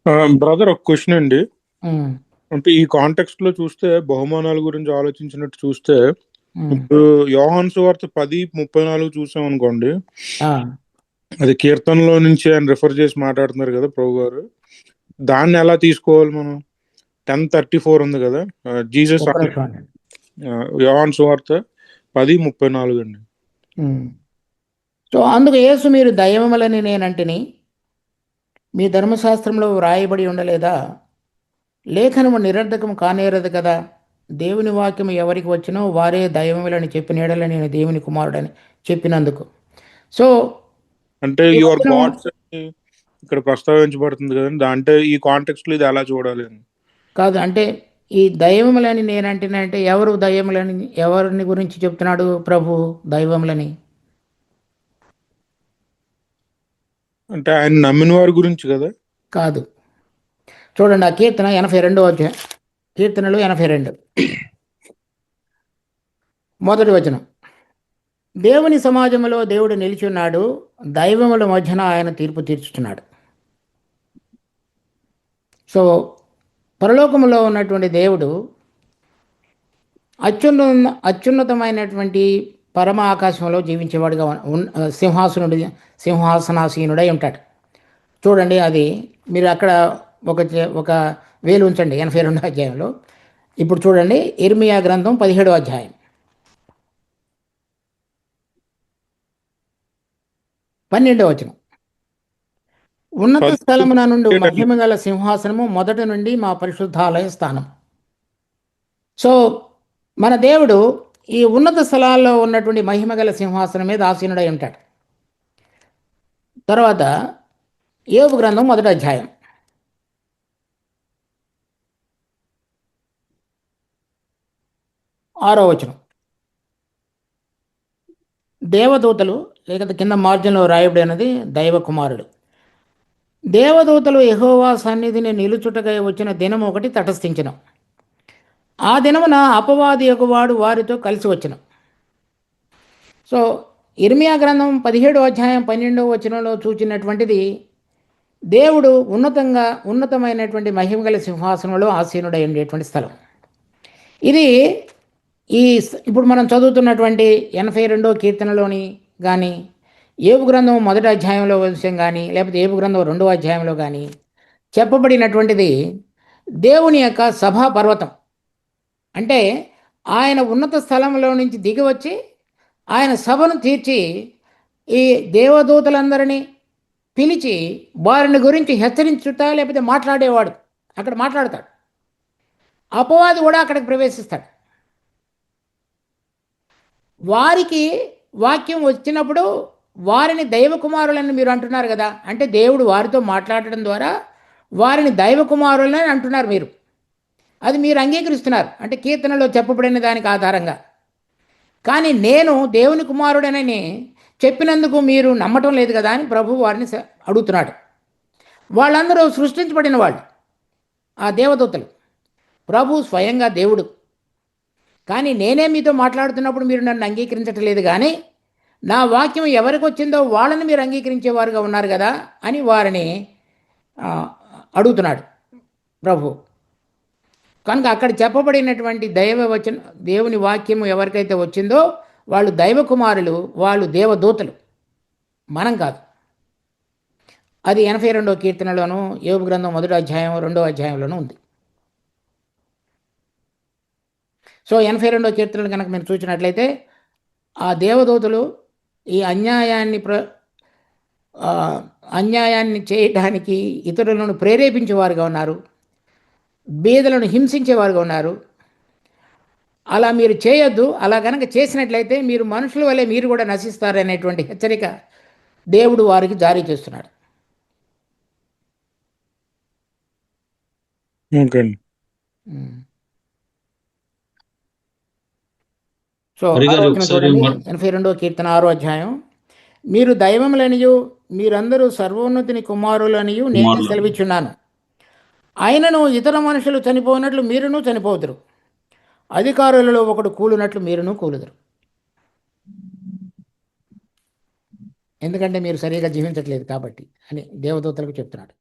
Brother, ఒక question అండి. ఉమ్, అంటే ఈ కాంటెక్స్ట్ లో చూస్తే బహుమానాల గురించి ఆలోచించినట్టు చూస్తే ఉమ్, ఇప్పుడు యోహాను సువార్త 10:34 చూసాం అనుకోండి. ఆ, అది కీర్తనలో నుంచి ఆయన రిఫర్ చేసి మాట్లాడుతున్నారు కదా ప్రభు గారు. దాన్ని ఎలా తీసుకోవాలి మనం? 10:34 ఉంది కదా, జీసస్ ఒక్క నిమిషం అండి. యోహాను సువార్త 10:34 అండి. ఉమ్. సో అందుకు యేసు మీరు దయ్యములని నేనంటిని మీ ధర్మశాస్త్రంలో వ్రాయబడి ఉండలేదా, లేఖనము నిరర్ధకము కానేరదు కదా, దేవుని వాక్యము ఎవరికి వచ్చినో వారే దైవములని చెప్పిన యెడల నేను దేవుని కుమారుడని చెప్పినందుకు. సో అంటే ఈ యువర్ వచనం గాడ్స్ అని ఇక్కడ ప్రస్తావించబడుతుంది కదండి. అంటే ఈ కాంటెక్స్ట్ లో ఇది ఎలా చూడాలి అని. కాదు అంటే ఈ దైవములని నేనంటినంటే ఎవరు దయ్యములని, ఎవరిని గురించి చెప్తున్నాడు ప్రభు దైవములని? అంటే ఆయన నమ్మిన వారి గురించి కదా. కాదు. చూడండి ఆ కీర్తన 82 అధ్యాయం, కీర్తనలు 82 మొదటి వచనం. దేవుని సమాజంలో దేవుడు నిలిచి ఉన్నాడు, దైవముల మధ్యన ఆయన తీర్పు తీర్చుతున్నాడు. సో పరలోకములో ఉన్నటువంటి దేవుడు అత్యున్నతమైనటువంటి పరమ ఆకాశంలో జీవించేవాడుగా సింహాసనాసీనుడై ఉంటాడు. చూడండి అది మీరు అక్కడ ఒక వేలు ఉంచండి 82 అధ్యాయంలో. ఇప్పుడు చూడండి ఇర్మియా గ్రంథం 17 అధ్యాయం 12 వచనం. ఉన్నత స్థలమున నుండి మహిమ గల సింహాసనము మొదటి నుండి మా పరిశుద్ధాలయ స్థానం. సో మన దేవుడు ఈ ఉన్నత స్థలాల్లో ఉన్నటువంటి మహిమ గల సింహాసనం మీద ఆసీనుడై ఉంటాడు. తర్వాత యోబు గ్రంథం 1వ అధ్యాయం 6వ వచనం. దేవదూతలు, లేకపోతే కింద మార్జిన్లో రాయబడినది దైవ కుమారుడు. దేవదూతలు యెహోవా సన్నిధిని నిలుచుటకై వచ్చిన దినం ఒకటి తటస్థించిన. ఆ దినమున అపవాది యొక్కవాడు వారితో కలిసి వచ్చిన. సో ఇర్మియా గ్రంథం 17వ అధ్యాయం 12వ వచనంలో చూచినటువంటిది దేవుడు ఉన్నతమైనటువంటి మహిమగల సింహాసనంలో ఆసీనుడై ఉండేటువంటి స్థలం ఇది. ఇప్పుడు మనం చదువుతున్నటువంటి 82వ కీర్తనలోని కానీ, యోబు గ్రంథం 1వ అధ్యాయంలో విషయం కానీ, లేకపోతే యోబు గ్రంథం 2వ అధ్యాయంలో కానీ చెప్పబడినటువంటిది దేవుని యొక్క సభా పర్వతం. అంటే ఆయన ఉన్నత స్థలంలో నుంచి దిగి వచ్చి ఆయన సభను తీర్చి ఈ దేవదూతలందరినీ పిలిచి వారిని గురించి హెచ్చరించుట లేకపోతే మాట్లాడేవాడు అక్కడ మాట్లాడతాడు. అపవాది కూడా అక్కడికి ప్రవేశిస్తాడు. వారికి వాక్యం వచ్చినప్పుడు వారిని దైవ కుమారులని మీరు అంటున్నారు కదా, అంటే దేవుడు వారితో మాట్లాడటం ద్వారా వారిని దైవ కుమారులని అంటున్నారు మీరు. అది మీరు అంగీకరిస్తున్నారు, అంటే కీర్తనలో చెప్పబడిన దానికి ఆధారంగా. కానీ నేను దేవుని కుమారుడనని చెప్పినందుకు మీరు నమ్మటం లేదు కదా అని ప్రభు వారిని అడుగుతున్నాడు. వాళ్ళందరూ సృష్టించబడిన వాళ్ళు, ఆ దేవదూతలు. ప్రభు స్వయంగా దేవుడు. కానీ నేనే మీతో మాట్లాడుతున్నప్పుడు మీరు నన్ను అంగీకరించటం లేదు, కానీ నా వాక్యం ఎవరికి వచ్చిందో వాళ్ళని మీరు అంగీకరించేవారుగా ఉన్నారు కదా అని వారిని అడుగుతున్నాడు ప్రభు. కనుక అక్కడ చెప్పబడినటువంటి దేవుని వాక్యము ఎవరికైతే వచ్చిందో వాళ్ళు దైవ కుమారులు, వాళ్ళు దేవదూతలు, మనం కాదు. అది 82వ కీర్తనలోను, యోబు గ్రంథం 1వ అధ్యాయం 2వ అధ్యాయంలోనూ ఉంది. సో 82వ కీర్తనలు కనుక మీరు చూసినట్లయితే ఆ దేవదూతలు ఈ అన్యాయాన్ని చేయడానికి ఇతరులను ప్రేరేపించేవారుగా ఉన్నారు, బీదలను హింసించేవారుగా ఉన్నారు. అలా మీరు చేయొద్దు, అలా కనుక చేసినట్లయితే మీరు మనుషుల వల్లే మీరు కూడా నశిస్తారనేటువంటి హెచ్చరిక దేవుడు వారికి జారీ చేస్తున్నాడు. సో 6వ వచనం చూడండి, 82వ కీర్తన 6వ అధ్యాయం. మీరు దైవములనియు మీరందరూ సర్వోన్నతిని కుమారులనియు నేను సెలవిచ్చున్నాను. ఆయనను ఇతర మనుషులు చనిపోయినట్లు మీరును చనిపోదురు, అధికారులలో ఒకడు కూలినట్లు మీరును కూలుదురు. ఎందుకంటే మీరు సరిగా జీవించట్లేదు కాబట్టి అని దేవదూతలకు చెప్తున్నాడు.